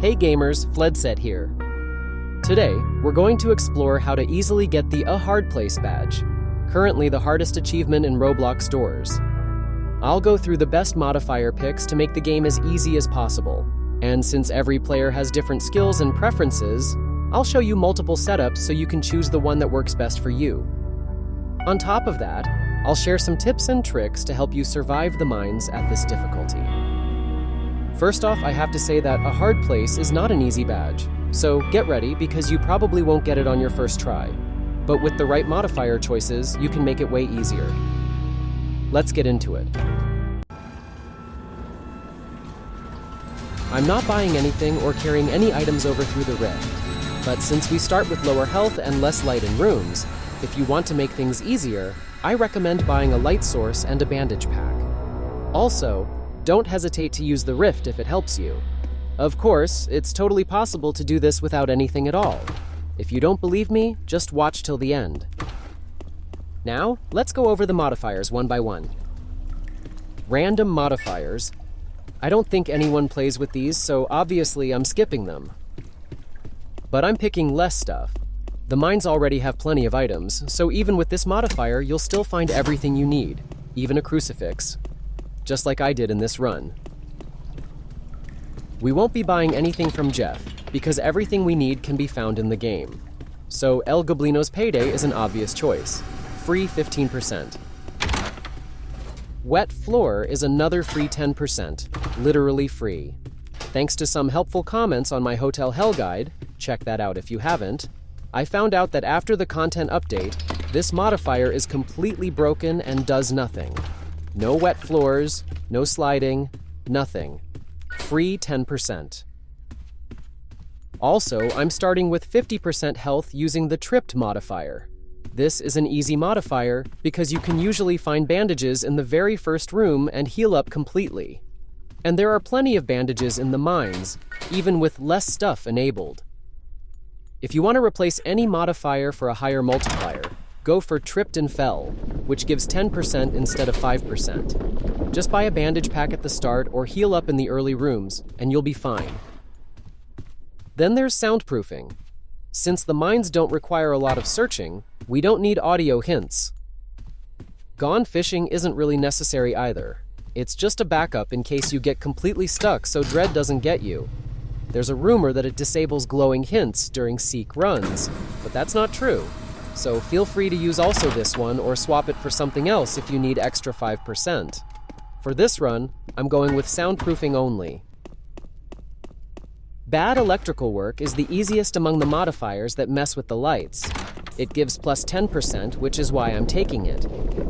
Hey gamers, Fledset here. Today, we're going to explore how to easily get the A Hard Place badge, currently the hardest achievement in Roblox Doors. I'll go through the best modifier picks to make the game as easy as possible, and since every player has different skills and preferences, I'll show you multiple setups so you can choose the one that works best for you. On top of that, I'll share some tips and tricks to help you survive the mines at this difficulty. First off, I have to say that A Hard Place is not an easy badge, so get ready because you probably won't get it on your first try. But with the right modifier choices, you can make it way easier. Let's get into it. I'm not buying anything or carrying any items over through the rift, but since we start with lower health and less light in rooms, if you want to make things easier, I recommend buying a light source and a bandage pack. Also, don't hesitate to use the rift if it helps you. Of course, it's totally possible to do this without anything at all. If you don't believe me, just watch till the end. Now, let's go over the modifiers one by one. Random modifiers. I don't think anyone plays with these, so obviously I'm skipping them. But I'm picking less stuff. The mines already have plenty of items, so even with this modifier, you'll still find everything you need, even a crucifix. Just like I did in this run. We won't be buying anything from Jeff, because everything we need can be found in the game. So El Goblino's Payday is an obvious choice. Free 15%. Wet Floor is another free 10%, literally free. Thanks to some helpful comments on my Hotel Hell guide, check that out if you haven't, I found out that after the content update, this modifier is completely broken and does nothing. No wet floors, no sliding, nothing. Free 10%. Also, I'm starting with 50% health using the Tripped modifier. This is an easy modifier because you can usually find bandages in the very first room and heal up completely. And there are plenty of bandages in the mines, even with less stuff enabled. If you want to replace any modifier for a higher multiplier, go for Tripped and Fell, which gives 10% instead of 5%. Just buy a bandage pack at the start or heal up in the early rooms, and you'll be fine. Then there's soundproofing. Since the mines don't require a lot of searching, we don't need audio hints. Gone fishing isn't really necessary either. It's just a backup in case you get completely stuck so Dread doesn't get you. There's a rumor that it disables glowing hints during Seek runs, but that's not true. So feel free to use also this one or swap it for something else if you need extra 5%. For this run, I'm going with soundproofing only. Bad electrical work is the easiest among the modifiers that mess with the lights. It gives plus 10%, which is why I'm taking it.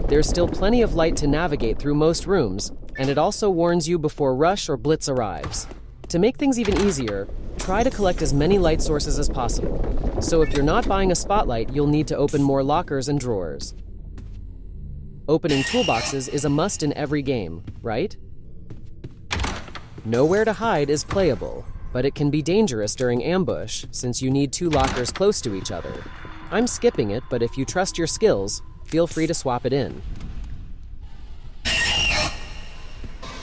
There's still plenty of light to navigate through most rooms, and it also warns you before Rush or Blitz arrives. To make things even easier, try to collect as many light sources as possible. So if you're not buying a spotlight, you'll need to open more lockers and drawers. Opening toolboxes is a must in every game, right? Nowhere to Hide is playable, but it can be dangerous during ambush since you need two lockers close to each other. I'm skipping it, but if you trust your skills, feel free to swap it in.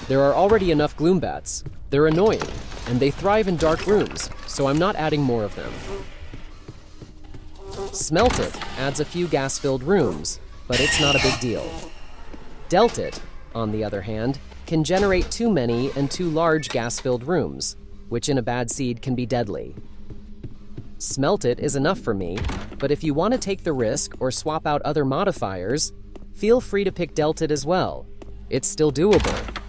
There are already enough Gloombats. They're annoying, and they thrive in dark rooms, so I'm not adding more of them. Smelt It adds a few gas-filled rooms, but it's not a big deal. Dealt It, on the other hand, can generate too many and too large gas-filled rooms, which in a bad seed can be deadly. Smelt It is enough for me, but if you want to take the risk or swap out other modifiers, feel free to pick Dealt It as well. It's still doable.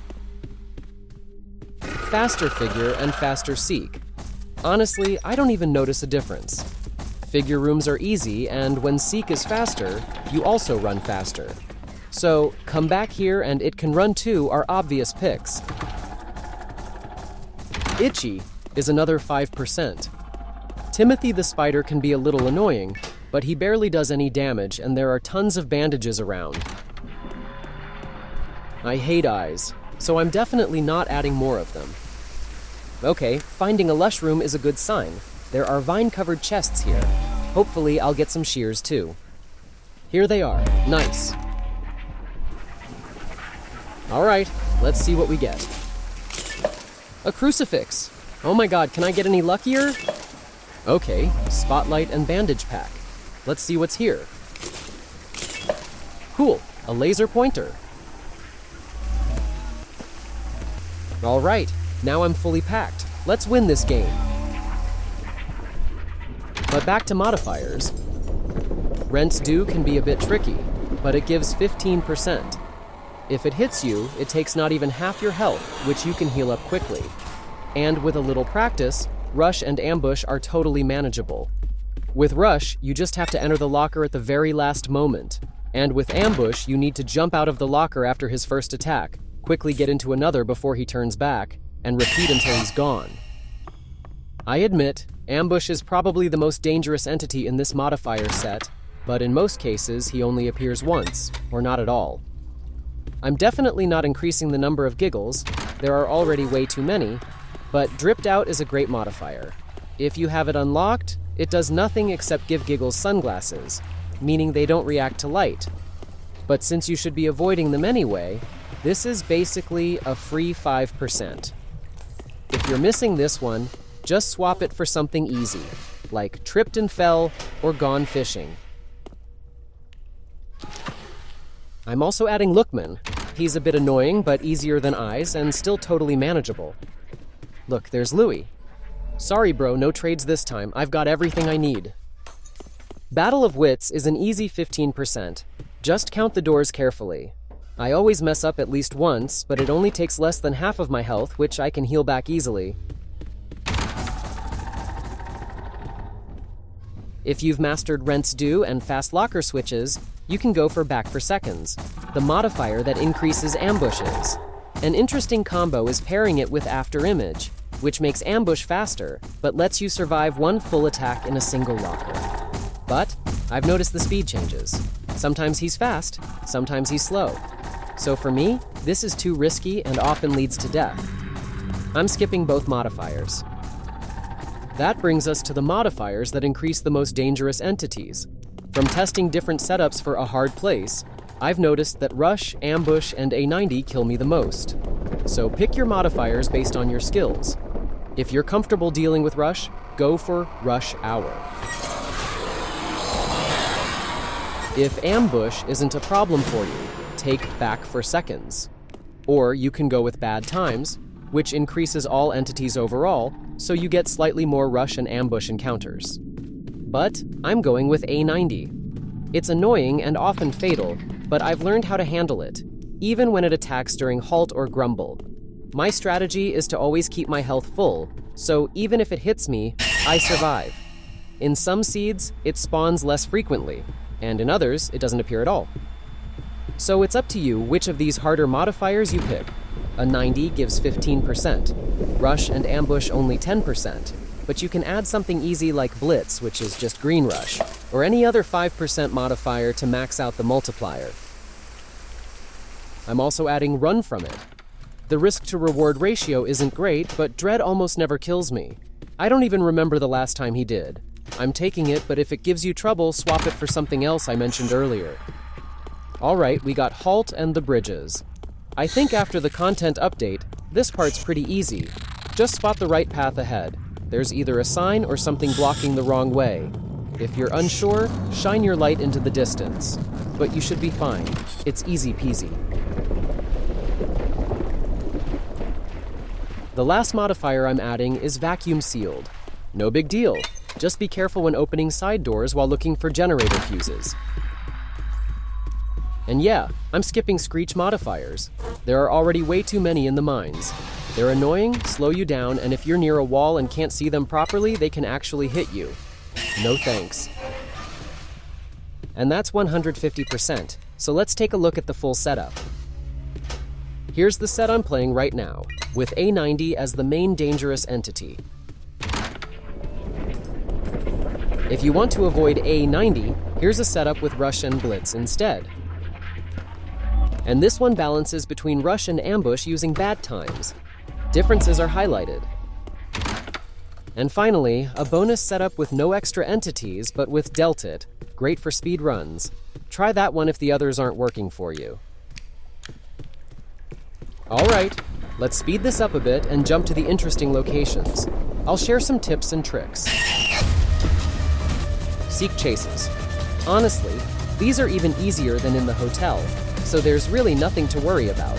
Faster Figure and Faster Seek. Honestly, I don't even notice a difference. Figure rooms are easy, and when Seek is faster, you also run faster. So, Come Back Here and It Can Run Too are obvious picks. Itchy is another 5%. Timothy the Spider can be a little annoying, but he barely does any damage and there are tons of bandages around. I hate eyes, so I'm definitely not adding more of them. Okay, finding a lush room is a good sign. There are vine-covered chests here. Hopefully I'll get some shears too. Here they are. Nice. Alright, let's see what we get. A crucifix. Oh my god, can I get any luckier? Okay, spotlight and bandage pack. Let's see what's here. Cool, a laser pointer. All right, now I'm fully packed. Let's win this game. But back to modifiers. Rent's Due can be a bit tricky, but it gives 15%. If it hits you, it takes not even half your health, which you can heal up quickly. And with a little practice, Rush and Ambush are totally manageable. With Rush, you just have to enter the locker at the very last moment. And with Ambush, you need to jump out of the locker after his first attack, quickly get into another before he turns back, and repeat until he's gone. I admit, Ambush is probably the most dangerous entity in this modifier set, but in most cases, he only appears once, or not at all. I'm definitely not increasing the number of giggles, there are already way too many, but Dripped Out is a great modifier. If you have it unlocked, it does nothing except give giggles sunglasses, meaning they don't react to light. But since you should be avoiding them anyway, this is basically a free 5%. If you're missing this one, just swap it for something easy, like Tripped and Fell or Gone Fishing. I'm also adding Lookman. He's a bit annoying, but easier than Eyes, and still totally manageable. Look, there's Louie. Sorry bro, no trades this time, I've got everything I need. Battle of Wits is an easy 15%. Just count the doors carefully. I always mess up at least once, but it only takes less than half of my health, which I can heal back easily. If you've mastered Rent's Due and Fast Locker switches, you can go for Back for Seconds, the modifier that increases ambushes. An interesting combo is pairing it with After Image, which makes ambush faster, but lets you survive one full attack in a single locker. But I've noticed the speed changes. Sometimes he's fast, sometimes he's slow. So for me, this is too risky and often leads to death. I'm skipping both modifiers. That brings us to the modifiers that increase the most dangerous entities. From testing different setups for a hard place, I've noticed that Rush, Ambush, and A90 kill me the most. So pick your modifiers based on your skills. If you're comfortable dealing with Rush, go for Rush Hour. If Ambush isn't a problem for you, take Back for Seconds. Or you can go with Bad Times, which increases all entities overall, so you get slightly more Rush and Ambush encounters. But I'm going with A90. It's annoying and often fatal, but I've learned how to handle it, even when it attacks during Halt or Grumble. My strategy is to always keep my health full, so even if it hits me, I survive. In some seeds, it spawns less frequently, and in others, it doesn't appear at all. So it's up to you which of these harder modifiers you pick. A 90 gives 15%, Rush and Ambush only 10%, but you can add something easy like Blitz, which is just Green Rush, or any other 5% modifier to max out the multiplier. I'm also adding Run from it. The risk-to-reward ratio isn't great, but Dread almost never kills me. I don't even remember the last time he did. I'm taking it, but if it gives you trouble, swap it for something else I mentioned earlier. Alright, we got Halt and the bridges. I think after the content update, this part's pretty easy. Just spot the right path ahead. There's either a sign or something blocking the wrong way. If you're unsure, shine your light into the distance. But you should be fine. It's easy peasy. The last modifier I'm adding is Vacuum Sealed. No big deal. Just be careful when opening side doors while looking for generator fuses. And yeah, I'm skipping Screech modifiers. There are already way too many in the mines. They're annoying, slow you down, and if you're near a wall and can't see them properly, they can actually hit you. No thanks. And that's 150%, so let's take a look at the full setup. Here's the set I'm playing right now, with A90 as the main dangerous entity. If you want to avoid A90, here's a setup with Rush and Blitz instead. And this one balances between Rush and Ambush using Bad Times. Differences are highlighted. And finally, a bonus setup with no extra entities, but with Delted, great for speed runs. Try that one if the others aren't working for you. Alright, Let's speed this up a bit and jump to the interesting locations. I'll share some tips and tricks. Seek chases. Honestly, these are even easier than in the hotel, so there's really nothing to worry about.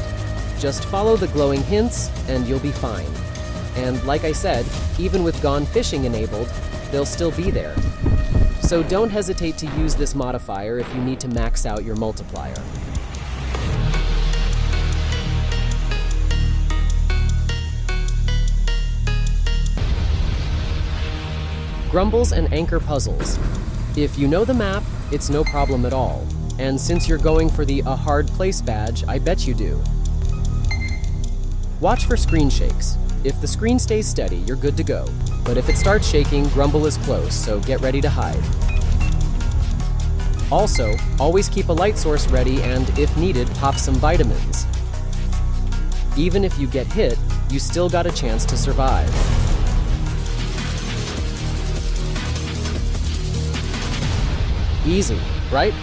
Just follow the glowing hints and you'll be fine. And like I said, even with Gone Fishing enabled, they'll still be there. So don't hesitate to use this modifier if you need to max out your multiplier. Grumbles and anchor puzzles. If you know the map, it's no problem at all. And since you're going for the A Hard Place badge, I bet you do. Watch for screen shakes. If the screen stays steady, you're good to go. But if it starts shaking, Grumble is close, so get ready to hide. Also, always keep a light source ready and, if needed, pop some vitamins. Even if you get hit, you still got a chance to survive. Easy, right?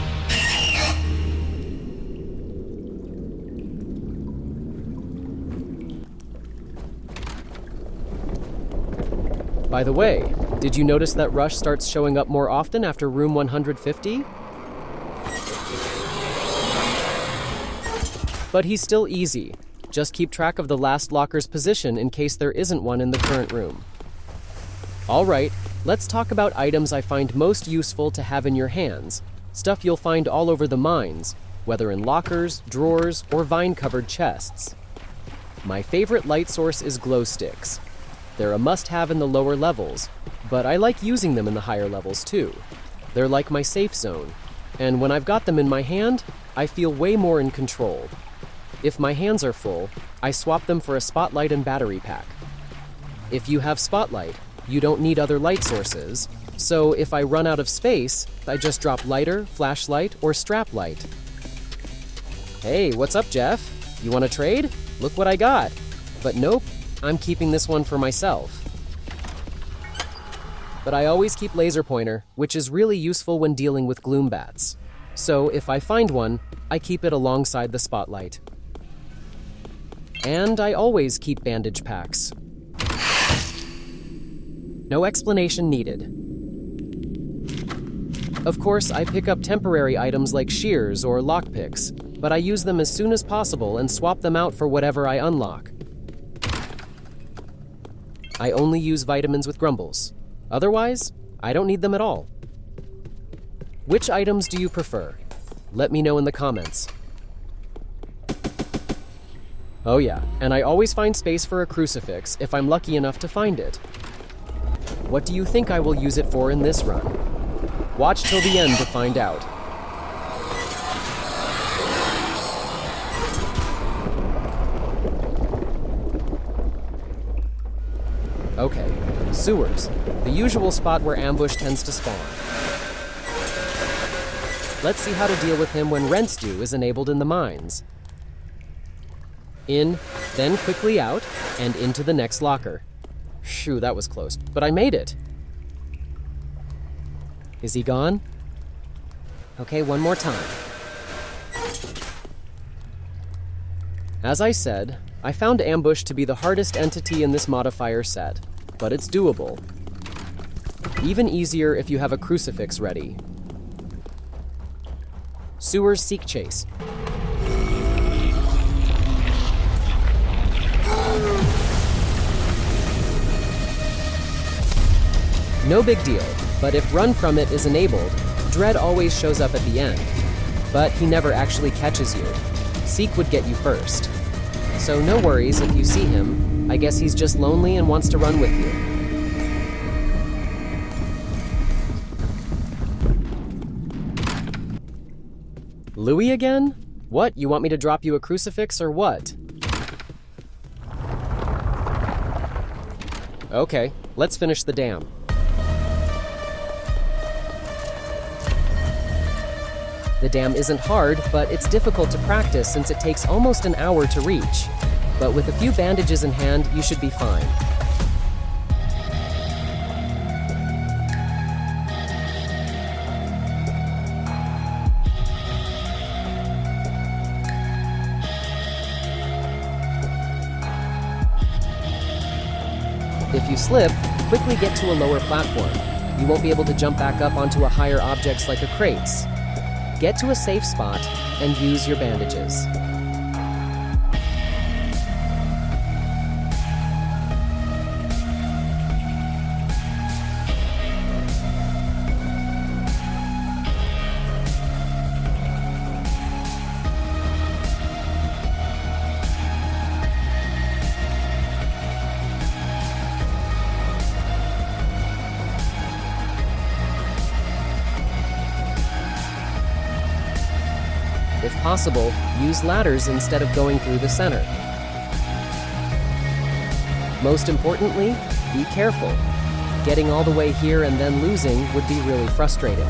By the way, did you notice that Rush starts showing up more often after room 150? But he's still easy. Just keep track of the last locker's position in case there isn't one in the current room. Alright, let's talk about items I find most useful to have in your hands. Stuff you'll find all over the mines, whether in lockers, drawers, or vine-covered chests. My favorite light source is glow sticks. They're a must-have in the lower levels, but I like using them in the higher levels too. They're like my safe zone, and when I've got them in my hand, I feel way more in control. If my hands are full, I swap them for a spotlight and battery pack. If you have spotlight, you don't need other light sources, so if I run out of space, I just drop lighter, flashlight, or strap light. Hey, what's up, Jeff? You want to trade? Look what I got. But nope, I'm keeping this one for myself. But I always keep laser pointer, which is really useful when dealing with gloom bats. So if I find one, I keep it alongside the spotlight. And I always keep bandage packs. No explanation needed. Of course, I pick up temporary items like shears or lockpicks, but I use them as soon as possible and swap them out for whatever I unlock. I only use vitamins with Grumbles. Otherwise, I don't need them at all. Which items do you prefer? Let me know in the comments. Oh yeah, and I always find space for a crucifix if I'm lucky enough to find it. What do you think I will use it for in this run? Watch till the end to find out. Okay, sewers, the usual spot where ambush tends to spawn. Let's see how to deal with him when Rent's Due is enabled in the mines. In, then quickly out, and into the next locker. Phew, that was close, but I made it. Is he gone? Okay, one more time. As I said, I found ambush to be the hardest entity in this modifier set, but it's doable. Even easier if you have a crucifix ready. Sewers Seek Chase. No big deal, but if Run From It is enabled, Dread always shows up at the end. But he never actually catches you. Seek would get you first. So no worries if you see him. I guess he's just lonely and wants to run with you. Louis again? What, you want me to drop you a crucifix or what? Okay, let's finish the dam. The dam isn't hard, but it's difficult to practice since it takes almost an hour to reach. But with a few bandages in hand, you should be fine. If you slip, quickly get to a lower platform. You won't be able to jump back up onto a higher objects like a crates. Get to a safe spot and use your bandages. If possible, use ladders instead of going through the center. Most importantly, be careful. Getting all the way here and then losing would be really frustrating.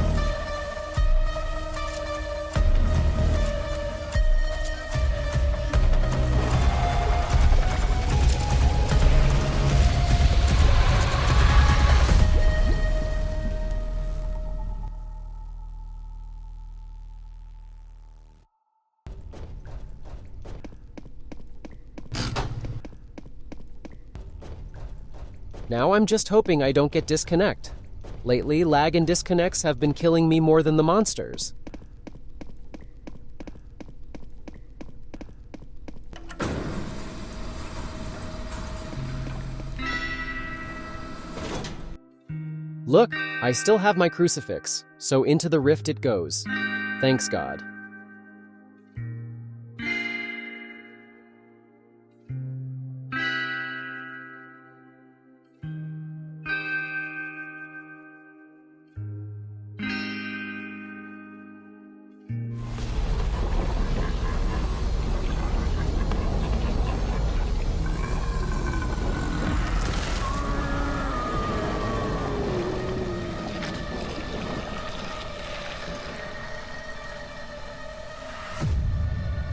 Now I'm just hoping I don't get disconnect. Lately, lag and disconnects have been killing me more than the monsters. Look, I still have my crucifix, so into the rift it goes. Thanks God.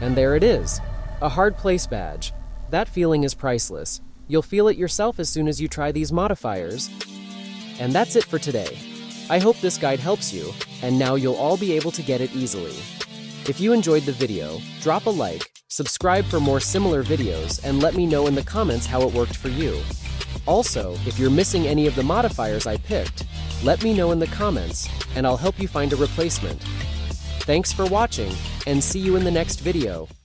And there it is, a hard place badge. That feeling is priceless. You'll feel it yourself as soon as you try these modifiers. And that's it for today. I hope this guide helps you, and now you'll all be able to get it easily. If you enjoyed the video, drop a like, subscribe for more similar videos, and let me know in the comments how it worked for you. Also, if you're missing any of the modifiers I picked, let me know in the comments, and I'll help you find a replacement. Thanks for watching, and see you in the next video.